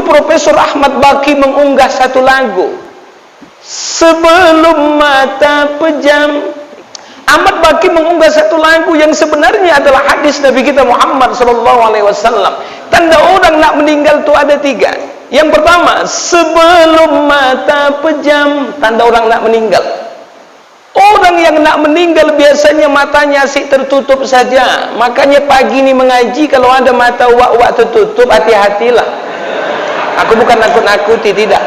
Profesor Ahmad Baqi mengunggah satu lagu, Sebelum Mata Pejam. Ahmad Baqi mengunggah satu lagu yang sebenarnya adalah hadis Nabi kita Muhammad SAW. Tanda orang nak meninggal itu ada 3. Yang pertama, sebelum mata pejam, tanda orang nak meninggal. Orang yang nak meninggal biasanya matanya asyik tertutup saja. Makanya pagi ni mengaji, kalau ada mata wak-wak tertutup, hati-hatilah. Aku bukan nakut-nakuti, tidak.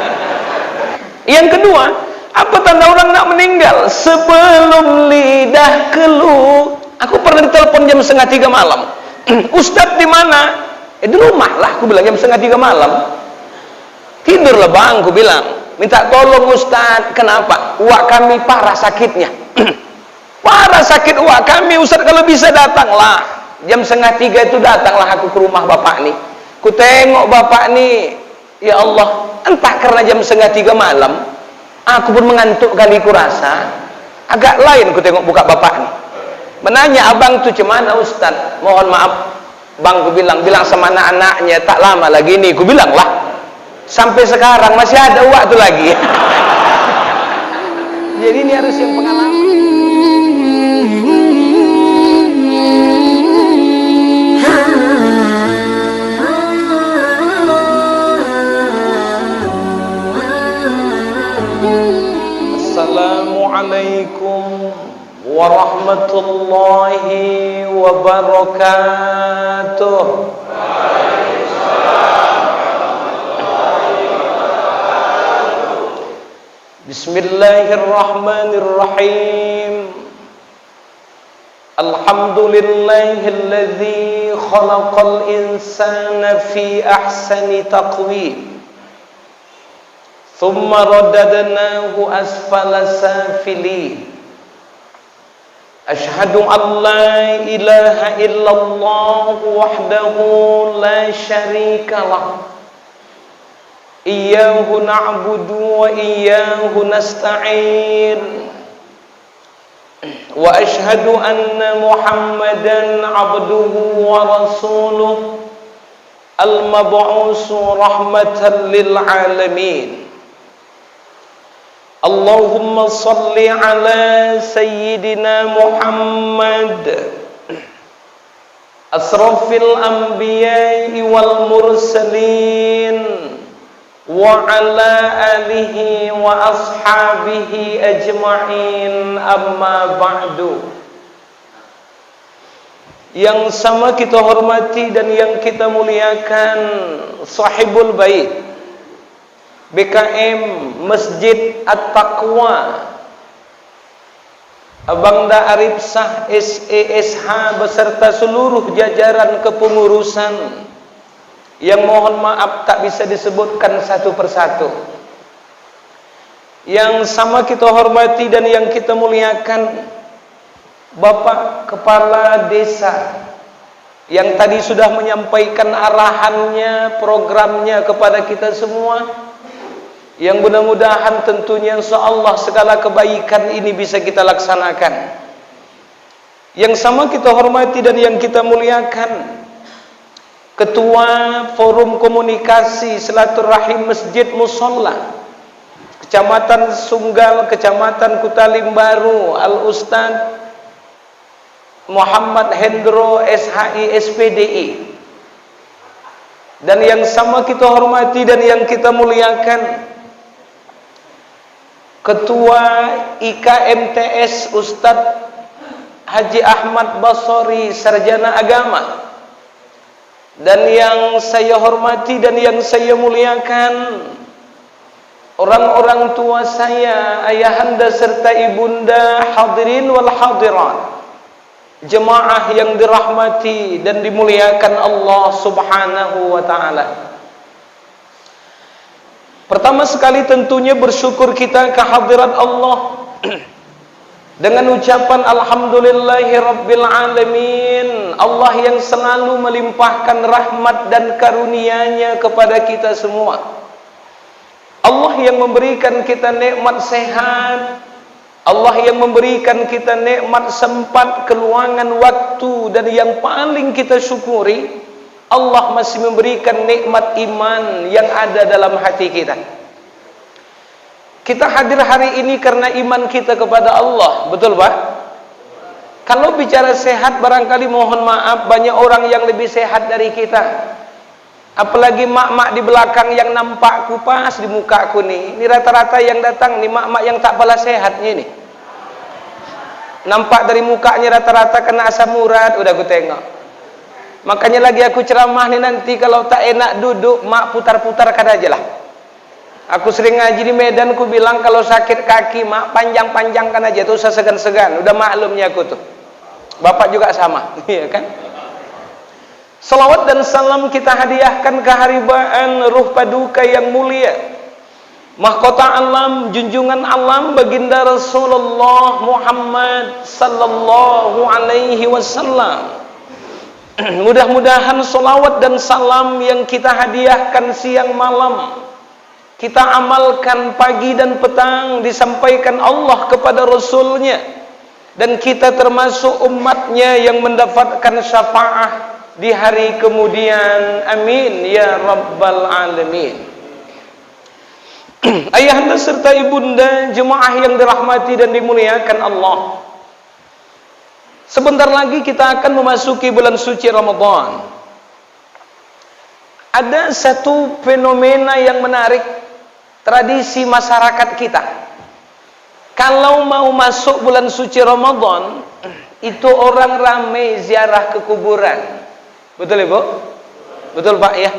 Yang kedua, apa tanda orang nak meninggal? Sebelum lidah keluh. Aku pernah ditelepon jam 2:30 malam. Ustadz di mana? Di rumah lah, aku bilang, jam 2:30 malam. Tidurlah bang, aku bilang. Minta tolong Ustadz. Kenapa? Uak kami parah sakitnya. Parah sakit uak kami, Ustadz, kalau bisa datanglah. Jam 2:30 itu datanglah aku ke rumah bapak ni. Ku tengok bapak ni, ya Allah, entah karena jam 2:30 malam, aku pun mengantuk kali ku rasa. Agak lain ku tengok buka bapak ni. Menanya, abang tu cemana Ustadz? Mohon maaf bang, ku bilang sama anak-anaknya, tak lama lagi ni, ku bilang lah. Sampai sekarang masih ada uak tu lagi. Jadi ini harus yang pengalaman. Assalamualaikum warahmatullahi wabarakatuh. Bismillahirrahmanirrahim. Alhamdulillahilladzi khalaqal insana fi ahsani taqwim. Thumma radadnahu asfala safilin. Ashhadu an la ilaha illallah wahdahu la syarika lah. Iyyahu na'budu wa iyyahu nasta'in. Wa ashhadu anna Muhammadan 'abduhu wa rasuluh al-mab'usu rahmatan lil 'alamin. Allahumma salli ala sayyidina Muhammad asrafil anbiya'i wal mursalin wa ala alihi wa ashabihi ajma'in, amma ba'du. Yang sama kita hormati dan yang kita muliakan sahibul bait BKM Masjid At-Taqwa, Abang Da Arif Shah SESH beserta seluruh jajaran kepengurusan yang mohon maaf tak bisa disebutkan satu persatu. Yang sama kita hormati dan yang kita muliakan Bapak Kepala Desa yang tadi sudah menyampaikan arahannya, programnya kepada kita semua, yang mudah-mudahan tentunya insyaallah segala kebaikan ini bisa kita laksanakan. Yang sama kita hormati dan yang kita muliakan Ketua Forum Komunikasi Silaturahim Masjid Musholla Kecamatan Sunggal, Kecamatan Kutalim Baru, Al-Ustadz Muhammad Hendro SHI SPDI. Dan yang sama kita hormati dan yang kita muliakan Ketua IKMTS Ustadz Haji Ahmad Basori, Sarjana Agama. Dan yang saya hormati dan yang saya muliakan orang-orang tua saya, ayahanda serta ibunda, hadirin wal hadirat, jemaah yang dirahmati dan dimuliakan Allah Subhanahu wa taala. Pertama sekali tentunya bersyukur kita kehadirat Allah dengan ucapan alhamdulillahi rabbil alamin. Allah yang selalu melimpahkan rahmat dan karunia-Nya kepada kita semua. Allah yang memberikan kita nikmat sehat. Allah yang memberikan kita nikmat sempat, keluangan waktu, dan yang paling kita syukuri Allah masih memberikan nikmat iman yang ada dalam hati kita. Kita hadir hari ini karena iman kita kepada Allah, betul Pak? Kalau bicara sehat, barangkali mohon maaf banyak orang yang lebih sehat dari kita. Apalagi mak-mak di belakang yang nampakku pas di mukaku nih. Ini rata-rata yang datang nih mak-mak yang tak pala sehatnya nih. Nampak dari mukanya rata-rata kena asam urat, udah aku tengok. Makanya lagi aku ceramah nih nanti kalau tak enak duduk, mak putar-putarkan aja lah. Aku sering ngaji di Medan, aku bilang kalau sakit kaki mak panjang-panjangkan aja, tuh usah segan-segan. Udah maklumnya aku tuh. Bapak juga sama, iya kan? Salawat dan salam kita hadiahkan keharibaan ruh paduka yang mulia, mahkota alam, junjungan alam, baginda Rasulullah Muhammad sallallahu alaihi wasallam. Mudah-mudahan salawat dan salam yang kita hadiahkan siang malam, kita amalkan pagi dan petang, disampaikan Allah kepada Rasulnya, dan kita termasuk umatnya yang mendapatkan syafaat di hari kemudian. Amin ya rabbal alamin. Ayahanda serta ibunda jemaah yang dirahmati dan dimuliakan Allah, sebentar lagi kita akan memasuki bulan suci Ramadan. Ada satu fenomena yang menarik, tradisi masyarakat kita. Kalau mau masuk bulan suci Ramadan, itu orang ramai ziarah ke kuburan. Betul Ibu? Betul Pak ya?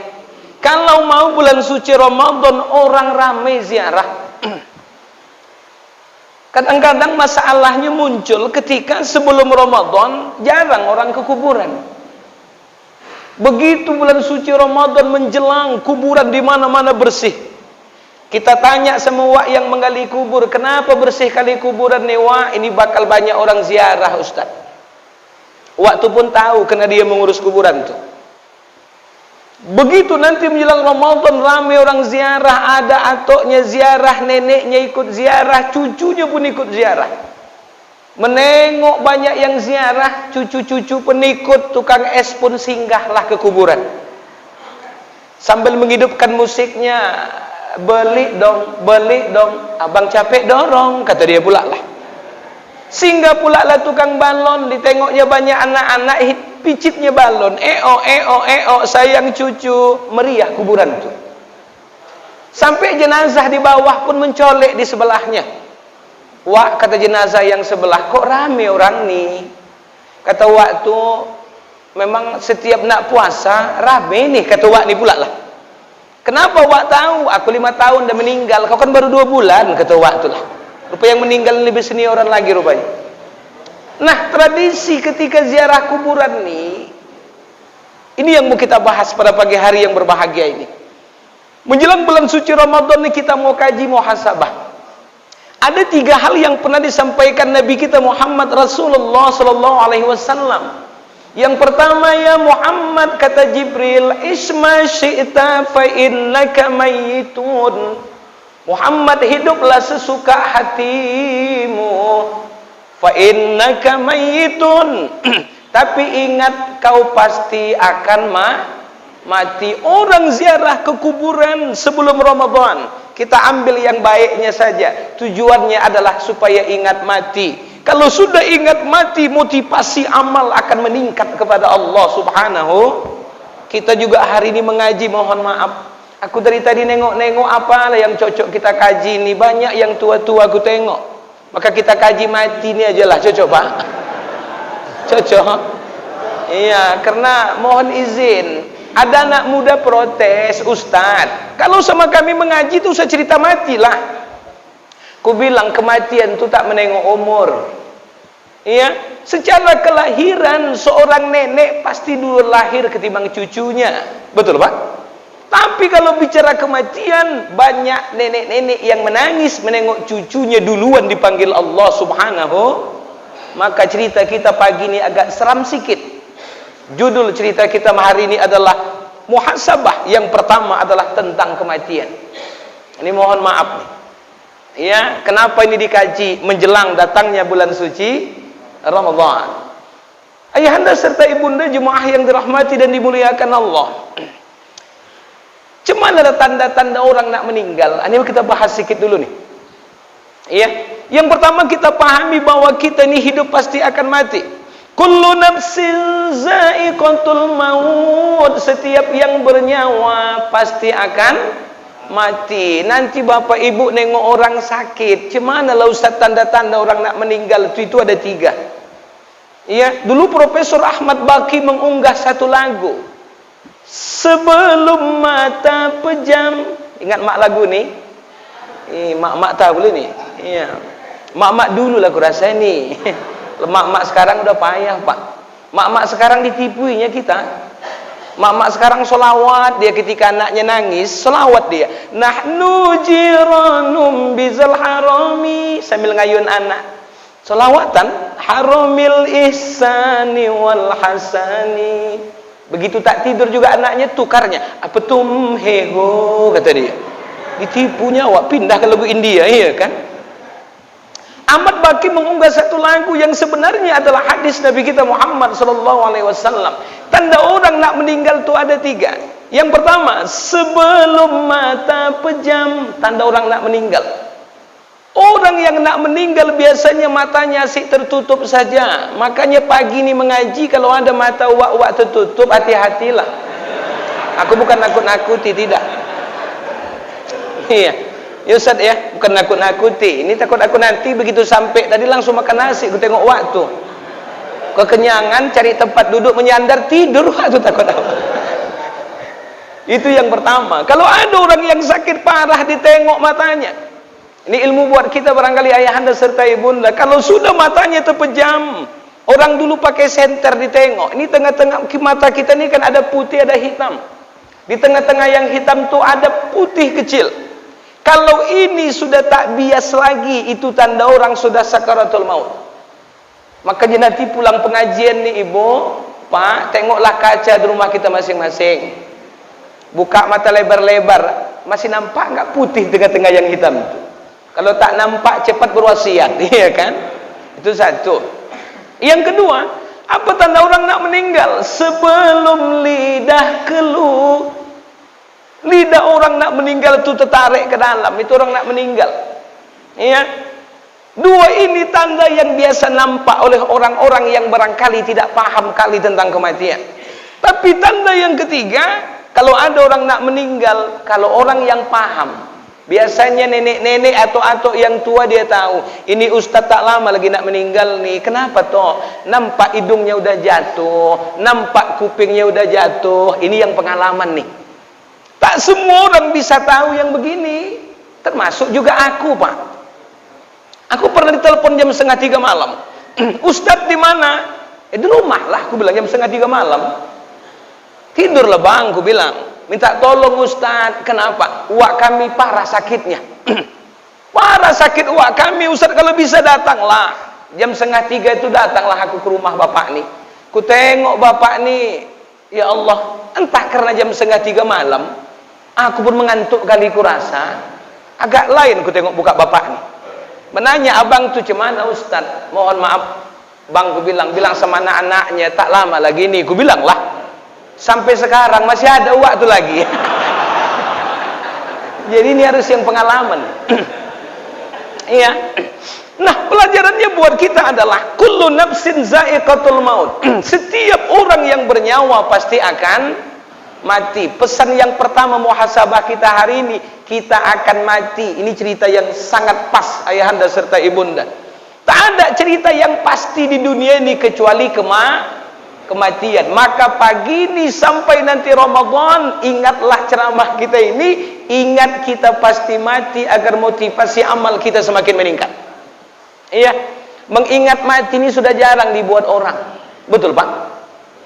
Kalau mau bulan suci Ramadan, orang ramai ziarah. Kadang-kadang masalahnya muncul ketika sebelum Ramadan jarang orang ke kuburan. Begitu bulan suci Ramadan menjelang, kuburan di mana-mana bersih. Kita tanya semua yang menggali kubur, kenapa bersih kali kuburan nih? Wah, ini bakal banyak orang ziarah Ustaz. Waktu pun tahu karena dia mengurus kuburan tuh. Begitu nanti menjelang Ramadan ramai orang ziarah, ada atoknya ziarah, neneknya ikut ziarah, cucunya pun ikut ziarah. Menengok banyak yang ziarah, cucu-cucu pun ikut, tukang es pun singgahlah ke kuburan. Sambil menghidupkan musiknya, beli dong, abang capek dorong, kata dia pula lah. Singgah pula lah tukang balon, ditengoknya banyak anak-anak, picitnya balon, sayang cucu, meriah kuburan tuh. Sampai jenazah di bawah pun mencolek di sebelahnya. Wak, kata jenazah yang sebelah, kok rame orang nih? Kata Wak tuh, memang setiap nak puasa rame nih, kata Wak nih pula lah. Kenapa Wak tahu? Aku 5 tahun dah meninggal, kau kan baru 2 bulan, kata Wak tu lah. Rupanya yang meninggal lebih senioran lagi rupanya. Nah, tradisi ketika ziarah kuburan nih, ini yang mau kita bahas pada pagi hari yang berbahagia ini. Menjelang bulan suci Ramadan nih kita mau kaji muhasabah. Ada 3 hal yang pernah disampaikan Nabi kita Muhammad Rasulullah sallallahu alaihi wasallam. Yang pertama, ya Muhammad, kata Jibril, isma syi'ta fa innaka mayyitun. Muhammad, hiduplah sesuka hatimu, fa innaka mayyitun. Tapi ingat, kau pasti akan mati. Orang ziarah ke kuburan sebelum Ramadan, kita ambil yang baiknya saja. Tujuannya adalah supaya ingat mati. Kalau sudah ingat mati, motivasi amal akan meningkat kepada Allah subhanahu. Kita juga hari ini mengaji, mohon maaf, aku dari tadi nengok-nengok apa yang cocok kita kaji ini. Banyak yang tua-tua aku tengok, maka kita kaji mati ini aja lah, cocok Pak? Cocok? Iya, karena mohon izin, ada anak muda protes, Ustadz, kalau sama kami mengaji itu usah cerita mati lah. Ku bilang kematian itu tak menengok umur. Iya, secara kelahiran seorang nenek pasti dulu lahir ketimbang cucunya, betul Pak? Tapi kalau bicara kematian, banyak nenek-nenek yang menangis menengok cucunya duluan dipanggil Allah subhanahu. Maka cerita kita pagi ini agak seram sikit. Judul cerita kita hari ini adalah muhasabah. Yang pertama adalah tentang kematian. Ini mohon maaf nih. Ya, kenapa ini dikaji menjelang datangnya bulan suci Ramadan? Ayahanda serta ibunda jemaah yang dirahmati dan dimuliakan Allah. Cuman ada tanda-tanda orang nak meninggal. Ini kita bahas sedikit dulu nih. Iya. Yang pertama kita pahami bahwa kita ini hidup pasti akan mati. Kullu nafsin za'iqatul maut. Setiap yang bernyawa pasti akan mati. Nanti bapak ibu nengok orang sakit, cemana lah Ustaz tanda-tanda orang nak meninggal itu ada 3. Iya, dulu Profesor Ahmad Baqi mengunggah satu lagu. Sebelum mata pejam. Ingat mak lagu nih? Mak-mak tahu boleh nih? Iya. Mak-mak dulu lah aku rasa ini. Mak-mak sekarang udah payah pak. Mak-mak sekarang ditipuinya kita. Mak-mak sekarang solawat dia ketika anaknya nangis, solawat dia. Nahnu jiranum bizal harami, sambil ngayun anak. Solawatan haramil ihsani wal hasani. Begitu tak tidur juga anaknya tukarnya. Apa tum heho kata dia. Ditipunya awak pindah ke lagu India, iya kan? Ahmad Baqi mengunggah satu lagu yang sebenarnya adalah hadis Nabi kita Muhammad SAW. Tanda orang nak meninggal itu ada 3. Yang pertama, sebelum mata pejam, tanda orang nak meninggal. Orang yang nak meninggal biasanya matanya asyik tertutup saja. Makanya pagi ini mengaji, kalau ada mata uak-uak tertutup, hati-hatilah. Aku bukan nakut-nakuti, tidak. Iya. Ya Ustaz ya, bukan nakut-nakuti. Ini takut aku nanti begitu sampai tadi langsung makan nasi, aku tengok waktu. Kekenyangan, cari tempat duduk menyandar, tidur waktu takut apa. Itu yang pertama. Kalau ada orang yang sakit parah ditengok matanya. Ini ilmu buat kita barangkali ayahanda serta ibunda. Kalau sudah matanya terpejam, orang dulu pakai senter ditengok. Ini tengah-tengah mata kita ini kan ada putih, ada hitam. Di tengah-tengah yang hitam tu ada putih kecil. Kalau ini sudah tak bias lagi, itu tanda orang sudah sakaratul maut. Makanya nanti pulang pengajian nih ibu, pak, tengoklah kaca di rumah kita masing-masing. Buka mata lebar-lebar, masih nampak nggak putih tengah-tengah yang hitam itu? Kalau tak nampak cepat berwasiat, iya kan? Itu satu. Yang kedua, apa tanda orang nak meninggal? Sebelum lidah keluh. Lidah orang nak meninggal itu tertarik ke dalam, itu orang nak meninggal. Iya. 2 ini tanda yang biasa nampak oleh orang-orang yang barangkali tidak paham kali tentang kematian. Tapi tanda yang ketiga, kalau ada orang nak meninggal, kalau orang yang paham, biasanya nenek-nenek atau atuk yang tua dia tahu, ini ustaz tak lama lagi nak meninggal nih. Kenapa toh? Nampak hidungnya udah jatuh, nampak kupingnya udah jatuh. Ini yang pengalaman nih. Tak semua orang bisa tahu yang begini, termasuk juga aku pak. Aku pernah ditelepon jam 2:30 malam. Ustadz di mana? Di rumah lah, aku bilang jam 2:30 malam. Tidurlah bang, aku bilang. Minta tolong Ustadz. Kenapa? Uak kami parah sakitnya. Parah sakit uak kami Ustadz, kalau bisa datanglah. Jam 2:30 itu datanglah aku ke rumah bapak nih. Ku tengok bapak nih. Ya Allah, entah karena jam 2:30 malam, aku pun mengantuk kali ku rasa. Agak lain ku tengok buka bapak nih. Menanya, abang tuh cemana Ustadz? Mohon maaf bang, ku bilang sama anak-anaknya tak lama lagi nih. Ku bilang lah, sampai sekarang masih ada uak tuh lagi. Jadi ini harus yang pengalaman. Iya. Nah, pelajarannya buat kita adalah kullu nafsin za'iqatul maut. Setiap orang yang bernyawa pasti akan mati. Pesan yang pertama muhasabah kita hari ini, kita akan mati. Ini cerita yang sangat pas ayahanda serta ibunda. Tak ada cerita yang pasti di dunia ini kecuali kematian. Maka pagi ini sampai nanti Ramadan, ingatlah ceramah kita ini, ingat kita pasti mati agar motivasi amal kita semakin meningkat. Iya, mengingat mati ini sudah jarang dibuat orang. Betul Pak?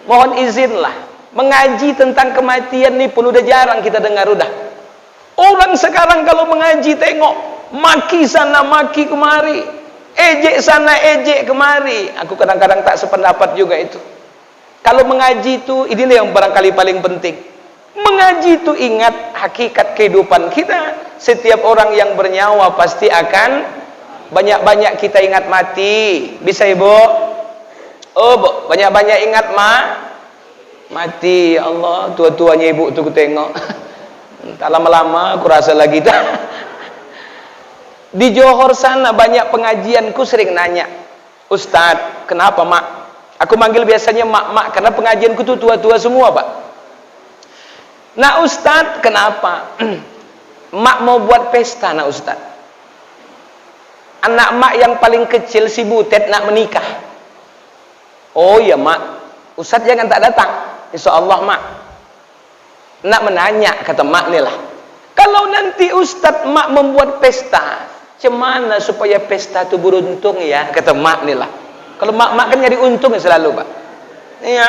Mohon izinlah, mengaji tentang kematian ini pun udah jarang kita dengar udah. Orang sekarang kalau mengaji tengok, maki sana maki kemari, ejek sana ejek kemari. Aku kadang-kadang tak sependapat juga itu. Kalau mengaji itu, ini yang barangkali paling penting. Mengaji itu ingat hakikat kehidupan kita. Setiap orang yang bernyawa pasti akan banyak-banyak kita ingat mati. Bisa ibu? Oh, banyak-banyak ingat mati. Ya Allah, tua-tuanya ibu tuh ku tengok. Tak lama-lama aku rasa lagi dah. Di Johor sana banyak pengajian, ku sering nanya, Ustadz, kenapa mak? Aku manggil biasanya mak-mak karena pengajianku tuh tua-tua semua, Pak. Nah Ustadz, kenapa? Mak mau buat pesta, nah Ustadz. Anak mak yang paling kecil si Butet nak menikah. Oh iya mak, Ustadz jangan tak datang. Insya Allah mak. Nak menanya, kata mak ni lah. Kalau nanti Ustadz mak membuat pesta, cemana supaya pesta itu beruntung ya, kata mak ni lah. Kalau mak kan nyari untung ya selalu, Pak. Iya.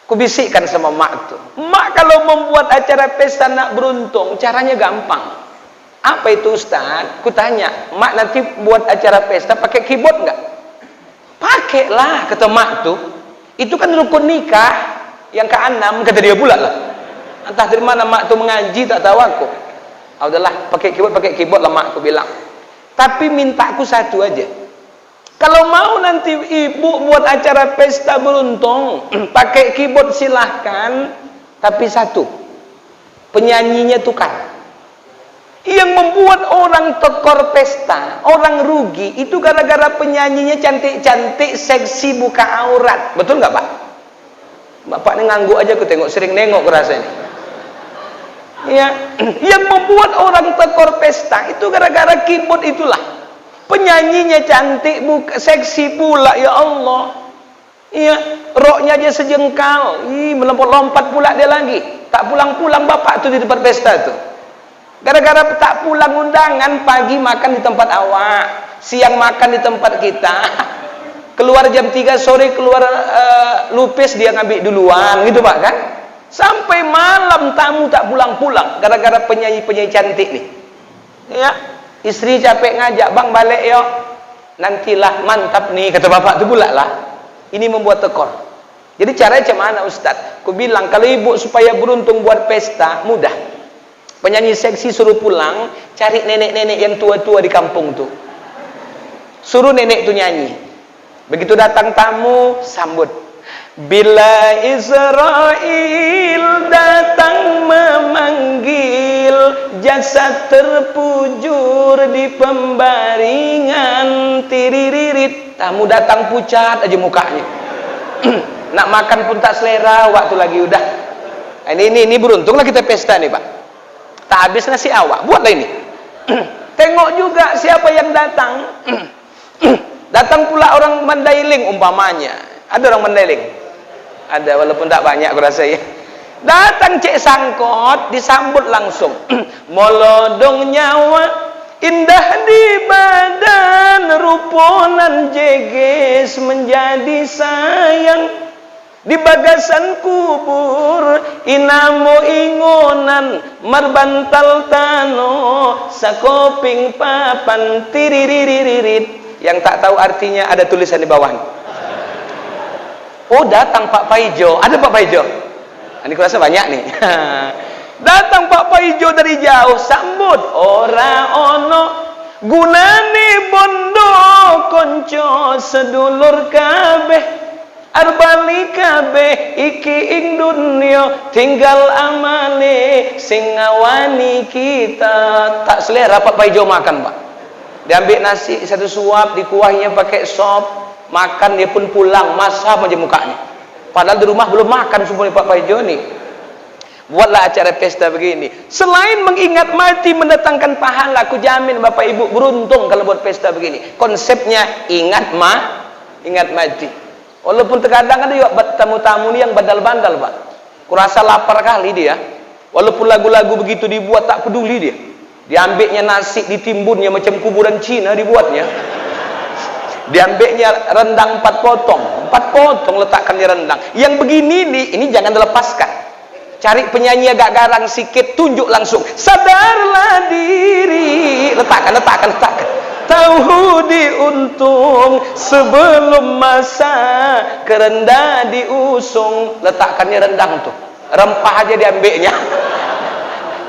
Kubisikkan sama mak tuh. Mak kalau membuat acara pesta nak beruntung, caranya gampang. Apa itu Ustaz? Kutanya, mak nanti buat acara pesta pakai keyboard nggak? Pakailah, kata mak tuh. Itu kan rukun nikah yang ke-6, kata dia pula lah. Entah dari mana mak tuh mengaji tak tahu aku. Ah, udahlah, pakai keyboard lah mak aku bilang. Tapi mintaku satu aja. Kalau mau nanti ibu buat acara pesta beruntung, pakai keyboard silahkan, tapi satu, penyanyinya tukar. Yang membuat orang tekor pesta, orang rugi, itu gara-gara penyanyinya cantik-cantik, seksi, buka aurat. Betul nggak Pak? Bapak ini ngangguk aja, aku tengok, sering nengok rasanya. Ya, yang membuat orang tekor pesta, itu gara-gara keyboard itulah. Penyanyinya cantik, buka, seksi pula, ya Allah. Iya, roknya aja sejengkal. Melompat-lompat pula dia lagi. Tak pulang-pulang bapak tuh di tempat pesta tuh. Gara-gara tak pulang undangan, pagi makan di tempat awak, siang makan di tempat kita. Keluar jam 3 sore, keluar lupis dia ngambil duluan, gitu Pak kan? Sampai malam tamu tak pulang-pulang gara-gara penyanyi-penyanyi cantik nih. Ya. Istri capek ngajak, bang balik yuk, nantilah mantap nih, kata bapak itu pula lah. Ini membuat tekor. Jadi caranya macam mana Ustadz? Aku bilang kalau ibu supaya beruntung buat pesta, mudah. Penyanyi seksi suruh pulang, cari nenek-nenek yang tua-tua di kampung tuh, suruh nenek tuh nyanyi. Begitu datang tamu, sambut. Bila Israel datang memanggil, jasad terpujur di pembaringan, tiriririt. Tamu datang pucat aja mukanya. Nak makan pun tak selera, waktu lagi udah. Ini beruntunglah kita pesta nih Pak. Tak habis nasi awak, buatlah ini. Tengok juga siapa yang datang. Datang pula orang Mandailing umpamanya. Ada orang Mandailing? Ada, walaupun tak banyak aku rasa ya. Datang Cik Sangkot, disambut langsung. Molodong nyawa, indah di badan, ruponan jeges menjadi sayang. Di bagasan kubur, inamo ingonan, marbantal tano, sakoping papan, tiririririt. Yang tak tahu artinya ada tulisan di bawah. Oh datang Pak Paijo, ada Pak Paijo. Ini kurasa banyak nih. Datang Pak Paijo dari jauh, sambut. Ora ono gunane bondo konco sedulur kabeh, arbani kabeh iki ing dunya, tinggal amale sing ngawani kita. Tak selera Pak Paijo makan Pak. Diambil nasi satu suap, dikuahnya pakai sop. Makan dia pun pulang, masam aja mukanya. Padahal di rumah belum makan semua Pak Paijo nih. Buatlah acara pesta begini. Selain mengingat mati mendatangkan pahala, aku jamin Bapak Ibu beruntung kalau buat pesta begini. Konsepnya ingat mati. Walaupun terkadang ada juga tamu-tamu nih yang bandal-bandal Pak. Kurasa lapar kali dia. Walaupun lagu-lagu begitu dibuat tak peduli dia. Diambilnya nasi, ditimbunnya macam kuburan Cina dibuatnya. Diambilnya rendang 4 potong letakkan di rendang. Yang begini nih, ini jangan dilepaskan. Cari penyanyi agak garang sikit, tunjuk langsung. Sadarlah diri, letakkan. Tahu diuntung sebelum masa kerendah diusung. Letakkannya rendang tuh, rempah aja diambilnya.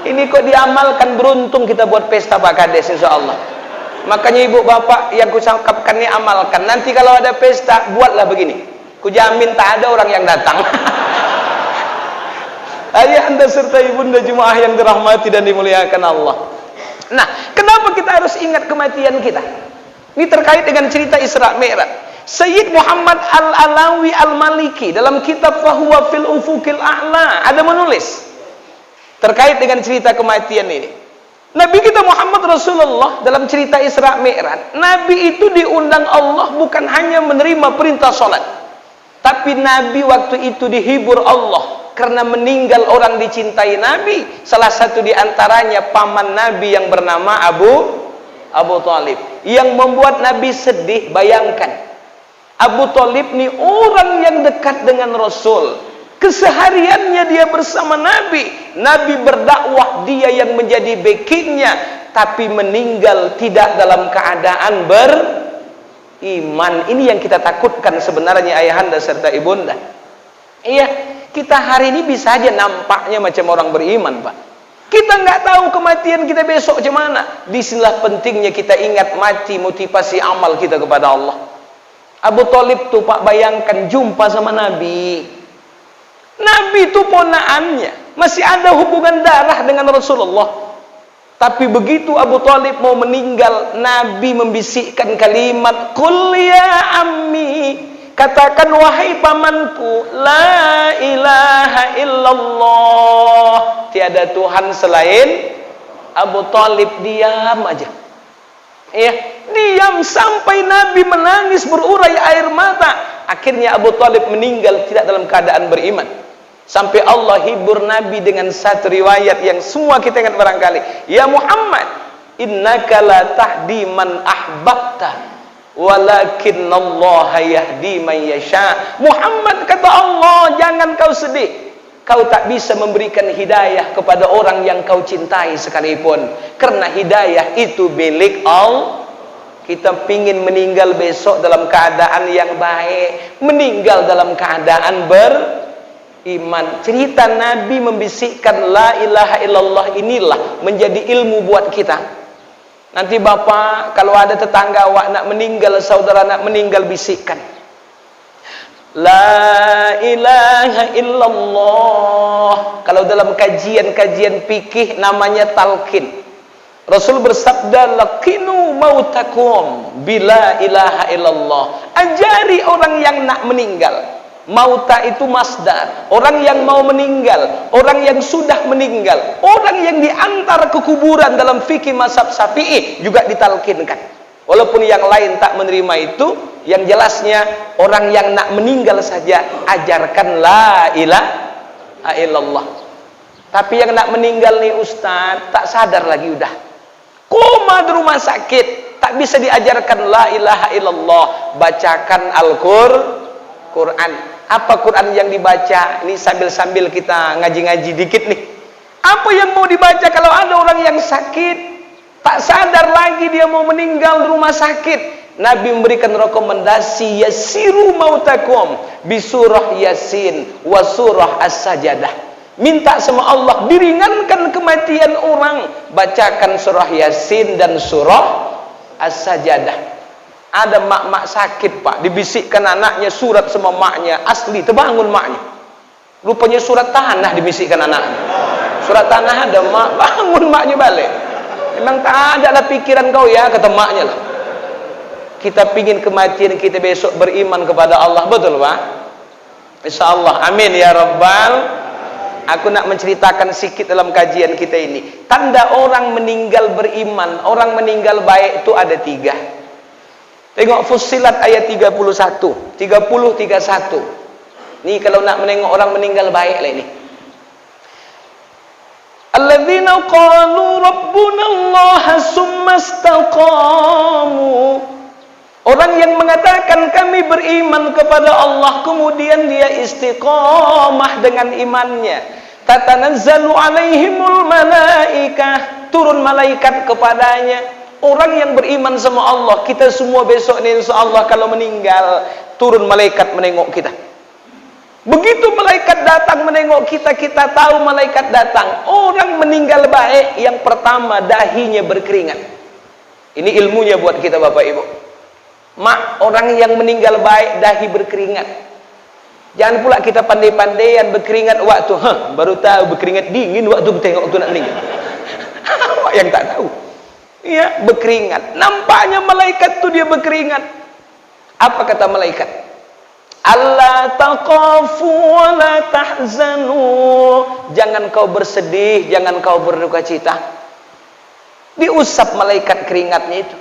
Ini kok diamalkan, beruntung kita buat pesta Pak Kades insya Allah. Makanya ibu bapak yang kucakapkan ini amalkan. Nanti kalau ada pesta, buatlah begini. Kujamin tak ada orang yang datang. Ayah anda serta ibunda jemaah yang dirahmati dan dimuliakan Allah. Nah, kenapa kita harus ingat kematian kita? Ini terkait dengan cerita Isra Mi'raj. Sayyid Muhammad Al-Alawi Al-Maliki dalam kitab Fahuwa fil Ufukil A'la ada menulis terkait dengan cerita kematian ini. Nabi kita Muhammad Rasulullah dalam cerita Isra Mi'raj, Nabi itu diundang Allah bukan hanya menerima perintah sholat, tapi Nabi waktu itu dihibur Allah karena meninggal orang dicintai Nabi. Salah satu diantaranya paman Nabi yang bernama Abu Talib, yang membuat Nabi sedih. Bayangkan, Abu Talib ini orang yang dekat dengan Rasul, kesehariannya dia bersama Nabi, Nabi berdakwah, dia yang menjadi backingnya, tapi meninggal tidak dalam keadaan beriman. Ini yang kita takutkan sebenarnya ayahanda serta ibunda. Iya, kita hari ini bisa aja nampaknya macam orang beriman, Pak. Kita nggak tahu kematian kita besok macam mana. Disinilah pentingnya kita ingat mati, motivasi amal kita kepada Allah. Abu Talib tuh Pak, bayangkan jumpa sama Nabi. Nabi itu ponaannya, masih ada hubungan darah dengan Rasulullah. Tapi begitu Abu Talib mau meninggal, Nabi membisikkan kalimat, "Qul ya ammi," katakan wahai pamanku, la ilaha illallah, tiada Tuhan selain. Abu Talib diam aja. Ya, diam sampai Nabi menangis berurai air mata. Akhirnya Abu Talib meninggal tidak dalam keadaan beriman. Sampai Allah hibur Nabi dengan satu riwayat yang semua kita ingat barangkali. Ya Muhammad, innaka la tahdi man ahbabta, walakinnallaha yahdi man yasha. Muhammad, kata Allah, jangan kau sedih. Kau tak bisa memberikan hidayah kepada orang yang kau cintai sekalipun, karena hidayah itu milik Allah. Kita pingin meninggal besok dalam keadaan yang baik, meninggal dalam keadaan beriman. Cerita Nabi membisikkan la ilaha illallah inilah menjadi ilmu buat kita. Nanti bapak, kalau ada tetangga awak nak meninggal, saudara nak meninggal, bisikkan la ilaha illallah. Kalau dalam kajian-kajian fikih namanya talqin. Rasul bersabda, laqinu mautakum bila ilaha illallah. Ajari orang yang nak meninggal. Mauta itu masdar, orang yang mau meninggal, orang yang sudah meninggal, orang yang diantar ke kuburan. Dalam fikih mazhab Syafi'i juga ditalkinkan. Walaupun yang lain tak menerima itu, yang jelasnya orang yang nak meninggal saja ajarkan la ilaha illallah. Tapi yang nak meninggal nih Ustaz, tak sadar lagi, udah koma di rumah sakit, tak bisa diajarkan la ilaha illallah. Bacakan Al-Quran. Apa Quran yang dibaca? Ini sambil-sambil kita ngaji-ngaji dikit nih. Apa yang mau dibaca kalau ada orang yang sakit, tak sadar lagi dia mau meninggal di rumah sakit? Nabi memberikan rekomendasi, yasiru mautakum bisurah Yasin wa surah As-Sajadah. Minta sama Allah diringankan kematian orang, bacakan surah Yasin dan surah As-Sajadah. Ada mak-mak sakit Pak, dibisikkan anaknya surat sama maknya, asli terbangun maknya. Rupanya surat tanah dibisikkan anaknya. Surat tanah ada, mak, bangun maknya balik. Memang tak ada lah pikiran kau ya, kata maknya lah. Kita pingin kematian kita besok beriman kepada Allah, betul Pak? InsyaAllah, amin ya Rabbal. Aku nak menceritakan sedikit dalam kajian kita ini. Tanda orang meninggal beriman, orang meninggal baik itu ada 3. Tengok Fussilat ayat 31, 30-31. Ini kalau nak menengok orang meninggal baik lah ini. Alladzina qalu rabbuna Allah summa istaqamu. Orang yang mengatakan kami beriman kepada Allah, kemudian dia istiqamah dengan imannya. Tatanazzalu alaihimul malaikah, turun malaikat kepadanya. Orang yang beriman sama Allah, kita semua besok ni insyaAllah kalau meninggal, turun malaikat menengok kita. Begitu malaikat datang menengok kita, kita tahu malaikat datang. Orang meninggal baik, yang pertama dahinya berkeringat. Ini ilmunya buat kita Bapak Ibu. Mak, orang yang meninggal baik dahi berkeringat. Jangan pula kita pandai-pandaian berkeringat waktu, baru tahu berkeringat dingin waktu tengok waktu nak meninggal. Yang tak tahu. Ya, berkeringat. Nampaknya malaikat tuh dia berkeringat. Apa kata malaikat? Allah taqafu wa la tahzanu. Jangan kau bersedih, jangan kau berduka cita. Diusap malaikat keringatnya itu.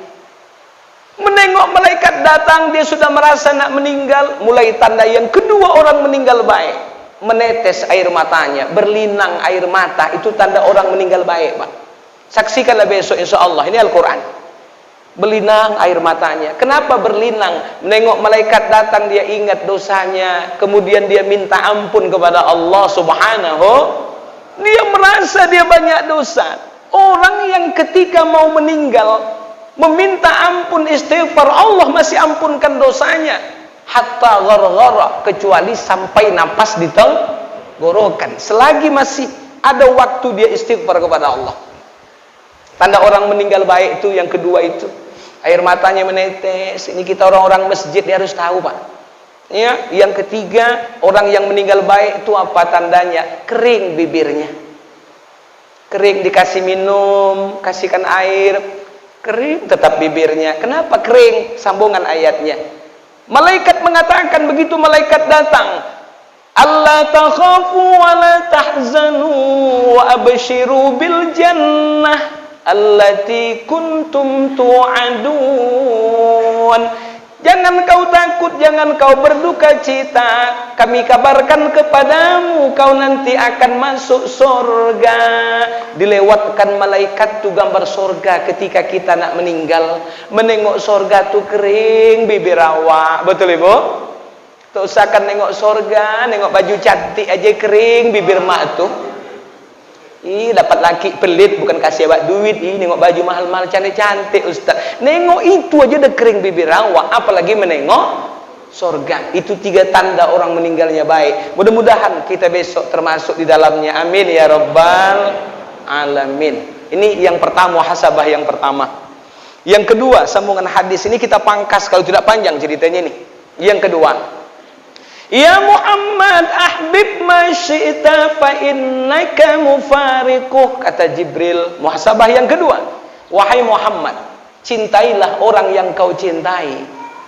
Menengok malaikat datang, dia sudah merasa nak meninggal. Mulai tanda yang kedua orang meninggal baik. Menetes air matanya, berlinang air mata. Itu tanda orang meninggal baik, Pak. Saksikanlah besok insya Allah. Ini Al-Quran. Berlinang air matanya. Kenapa berlinang? Menengok malaikat datang, dia ingat dosanya. Kemudian dia minta ampun kepada Allah Subhanahu. Dia merasa dia banyak dosa. Orang yang ketika mau meninggal meminta ampun istighfar, Allah masih ampunkan dosanya. Hatta gharghara, kecuali sampai napas di tenggorokan. Selagi masih ada waktu dia istighfar kepada Allah. Tanda orang meninggal baik itu yang kedua itu. Air matanya menetes. Ini kita orang-orang masjid dia harus tahu, Pak. Ya, yang ketiga, orang yang meninggal baik itu apa tandanya? Kering bibirnya. Kering, dikasih minum, kasihkan air, kering tetap bibirnya. Kenapa kering? Sambungan ayatnya. Malaikat mengatakan begitu malaikat datang, Allah takhafu wa la tahzanu wa abshiru bil jannah allati kuntum tu'adun. Jangan kau takut, jangan kau berduka cita. Kami kabarkan kepadamu, kau nanti akan masuk surga. Dilewatkan malaikat tu gambar surga ketika kita nak meninggal. Menengok surga tu kering bibir awak. Betul Ibu? Tak usahkan nengok surga, nengok baju cantik aja kering bibir mak tu. Dapat laki pelit, bukan kasih awak duit. Nengok baju mahal-mahal cantik-cantik Ustaz. Nengok itu aja udah kering bibir awak, apalagi menengok surga. Itu 3 tanda orang meninggalnya baik. Mudah-mudahan kita besok termasuk di dalamnya. Amin ya rabbal alamin. Ini yang pertama, muhasabah yang pertama. Yang kedua, sambungan hadis ini kita pangkas kalau tidak panjang ceritanya nih. Yang kedua, ya Muhammad ahbib ma syi'ta fa innaka mufariquh, kata Jibril. Muhasabah yang kedua, wahai Muhammad, cintailah orang yang kau cintai,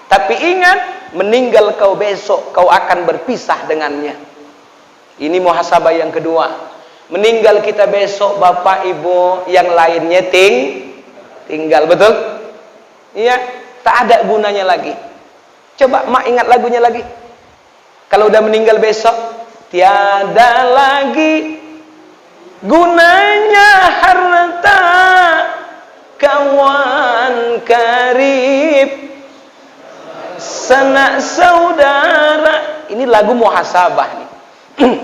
tapi ingat meninggal kau besok kau akan berpisah dengannya. Ini muhasabah yang kedua. Meninggal kita besok Bapak Ibu, yang lainnya tinggal, betul? Iya, tak ada gunanya lagi. Coba mak ingat lagunya lagi. Kalau udah meninggal besok, tiada lagi gunanya harta, kawan karib, sanak saudara. Ini lagu muhasabah nih.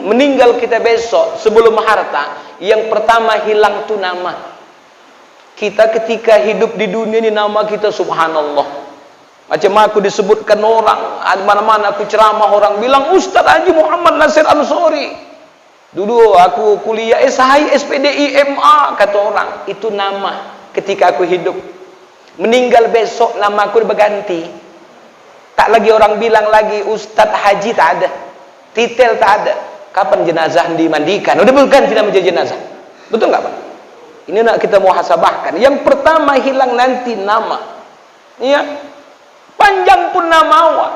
Meninggal kita besok sebelum harta, yang pertama hilang tuh nama. Kita ketika hidup di dunia ini nama kita subhanallah. Macam aku disebutkan orang, mana-mana aku ceramah orang bilang Ustaz Haji Muhammad Nasir Ansori. Dulu aku kuliah SHI, SPDI, MA, kata orang. Itu nama ketika aku hidup. Meninggal besok nama aku berganti. Tak lagi orang bilang lagi Ustaz Haji, tak ada. Titel tak ada. Kapan jenazah dimandikan? Udah berganti nama jenazah. Betul nggak Pak? Ini nak kita muhasabahkan. Yang pertama hilang nanti nama. Iya. Panjang pun nama awak,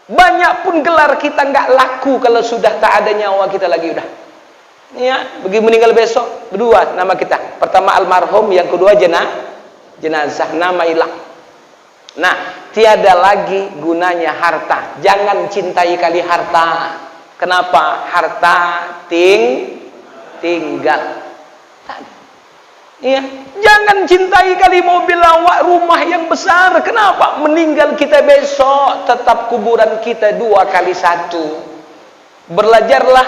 banyak pun gelar kita nggak laku kalau sudah tak ada nyawa kita lagi udah. Ya, bagi meninggal besok berdua nama kita. Pertama almarhum, yang kedua jenazah, nama hilang. Nah, tiada lagi gunanya harta. Jangan cintai kali harta. Kenapa? Harta tinggal. Iya, jangan cintai kali mobil awak, rumah yang besar. Kenapa? Meninggal kita besok tetap kuburan kita 2x1. Belajarlah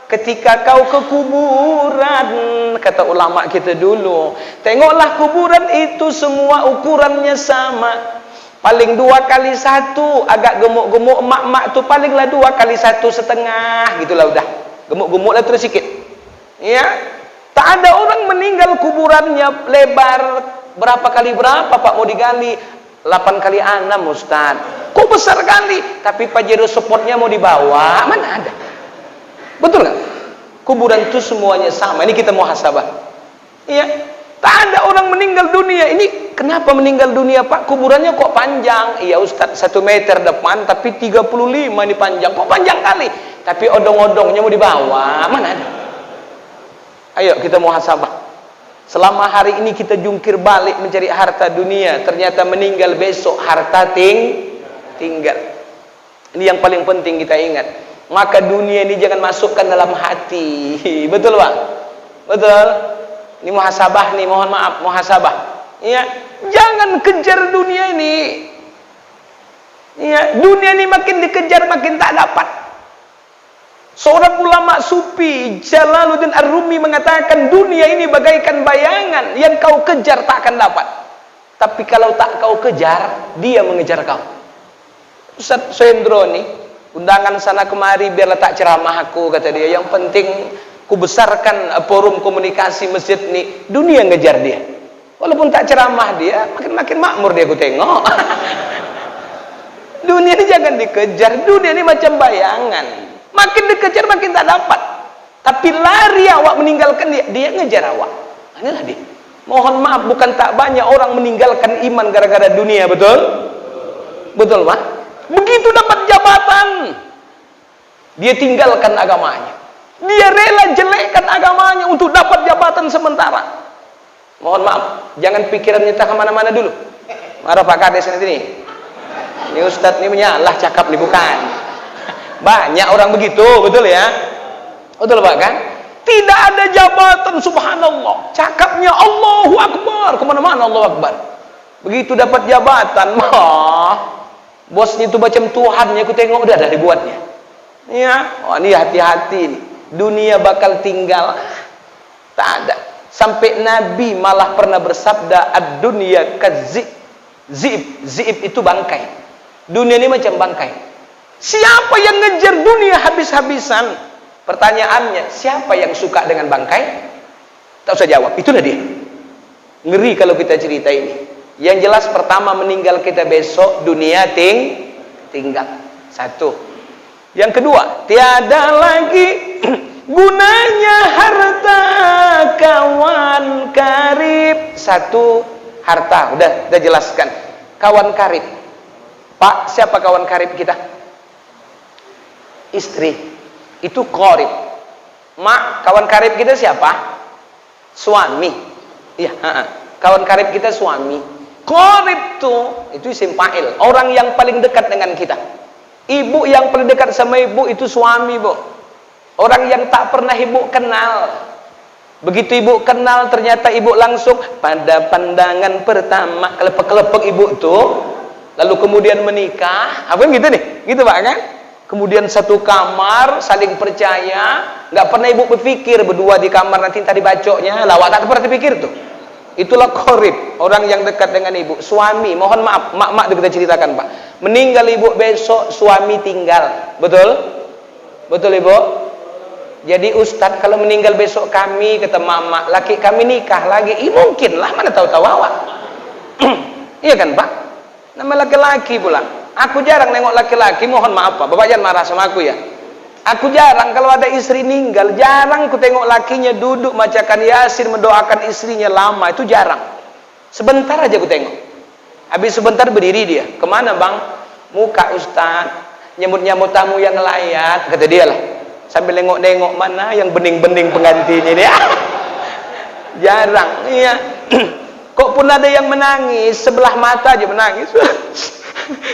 ketika kau ke kuburan, kata ulama kita dulu. Tengoklah kuburan itu semua ukurannya sama. Paling 2x1, agak gemuk-gemuk emak-emak tu palinglah 2x1,5 gitulah udah. Gemuk-gemuk lah terus sikit. Ya. Tak ada orang meninggal kuburannya lebar berapa kali berapa Pak mau digali? 8 kali 6 Ustaz. Kok besar kali? Tapi pajero spotnya mau dibawa, mana ada? Betul nggak? Kuburan itu semuanya sama. Ini kita muhasabah. Iya. Tak ada orang meninggal dunia. Ini kenapa meninggal dunia Pak? Kuburannya kok panjang? Iya Ustaz, 1 meter depan tapi 35 ini panjang. Kok panjang kali? Tapi odong-odongnya mau dibawa, mana ada? Ayo kita muhasabah. Selama hari ini kita jungkir balik mencari harta dunia, ternyata meninggal besok harta tinggal. Ini yang paling penting kita ingat. Maka dunia ini jangan masukkan dalam hati. Betul Pak? Betul? Ini muhasabah nih, mohon maaf, muhasabah. Ya, jangan kejar dunia ini. Ya, dunia ini makin dikejar makin tak dapat. Seorang ulama sufi Jalaluddin Ar-Rumi mengatakan dunia ini bagaikan bayangan yang kau kejar tak akan dapat. Tapi kalau tak kau kejar, dia mengejar kau. Ustaz Soendro nih, undangan sana kemari biar letak ceramah aku, kata dia. Yang penting ku besarkan forum komunikasi masjid nih. Dunia ngejar dia. Walaupun tak ceramah dia, makin makmur dia ku tengok. Dunia ini jangan dikejar. Dunia ini macam bayangan. Makin dikejar makin tak dapat. Tapi lari awak meninggalkan dia ngejar awak. Inilah dia. Mohon maaf, bukan tak banyak orang meninggalkan iman gara-gara dunia, betul? Betul Pak? Begitu dapat jabatan, dia tinggalkan agamanya. Dia rela jelekkan agamanya untuk dapat jabatan sementara. Mohon maaf, jangan pikirannya tak kemana-mana dulu. Marah Pak Kades nanti nih. Ini Ustadz ini menyalah cakap nih, bukan? Banyak orang begitu, betul ya? Betul Pak kan? Tidak ada jabatan, subhanallah. Cakapnya Allahu Akbar, kemana-mana Allahu Akbar. Begitu dapat jabatan, bosnya itu macam Tuhannya, aku tengok udah ada dibuatnya. Ya, oh ini hati-hati nih. Dunia bakal tinggal. Tak ada. Sampai Nabi malah pernah bersabda, ad-dunya kazib. Zib itu bangkai. Dunia ini macam bangkai. Siapa yang ngejar dunia habis-habisan? Pertanyaannya, siapa yang suka dengan bangkai? Tak usah jawab, itulah dia. Ngeri kalau kita cerita ini. Yang jelas pertama meninggal kita besok, dunia tinggal. Satu. Yang kedua, tiada lagi gunanya harta kawan karib. Satu, harta. Udah jelaskan. Kawan karib. Pak, siapa kawan karib kita? Istri. Itu qarib. Mak, kawan karib kita siapa? Suami. Iya, kawan karib kita suami. Qarib itu isim fa'il, orang yang paling dekat dengan kita. Ibu yang paling dekat sama ibu itu suami, Bu. Orang yang tak pernah ibu kenal. Begitu ibu kenal, ternyata ibu langsung pada pandangan pertama kelepek-kelepek ibu tuh, lalu kemudian menikah. Apa gitu nih? Gitu Pak kan? Kemudian satu kamar, saling percaya. Nggak pernah ibu berpikir berdua di kamar nanti tadi bacoknya lawak, tak pernah dipikir tuh. Itulah qarib, orang yang dekat dengan ibu. Suami, mohon maaf, mak kita ceritakan Pak. Meninggal ibu besok, suami tinggal. Betul? Betul Ibu? Jadi Ustadz kalau meninggal besok kami, kata mama, laki kami nikah lagi. Mungkin lah, mana tahu-tahu awak. Iya kan Pak? Nama laki-laki pula. Aku jarang nengok laki-laki, mohon maaf Pak, Bapak jangan marah sama aku ya. Aku jarang kalau ada istri meninggal, jarang ku tengok lakinya duduk bacakan Yasin, mendoakan istrinya lama, itu jarang. Sebentar aja ku tengok. Habis sebentar berdiri dia. Kemana Bang? Muka Ustaz, nyambut-nyambut tamu yang layak, kata dia lah. Sambil nengok-nengok mana yang bening-bening penggantinya dia. Jarang, iya. Kok pun ada yang menangis, sebelah mata aja menangis.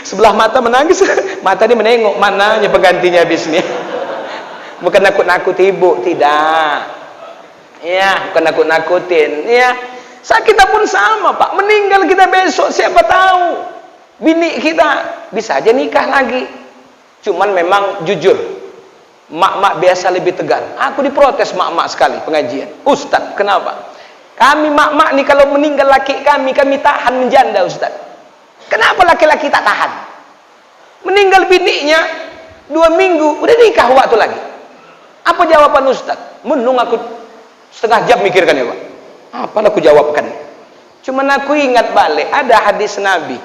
Sebelah mata menangis, mata dia menengok mananya penggantinya habis nih. Bukan nakut-nakut ibu, tidak. Ya, bukan nakut-nakutin. Ya, kita pun sama Pak. Meninggal kita besok, siapa tahu bini kita bisa aja nikah lagi. Cuman memang jujur, mak-mak biasa lebih tegar. Aku diprotes mak-mak sekali pengajian. Ustadz, kenapa? Kami mak-mak nih kalau meninggal laki kami tahan menjanda Ustadz. Kenapa laki-laki tak tahan? Meninggal bininya 2 minggu, udah nikah waktu lagi. Apa jawaban Ustaz? Menung aku setengah jam mikirkan ya Pak. Apalah aku jawabkan? Cuman aku ingat balik, ada hadis Nabi.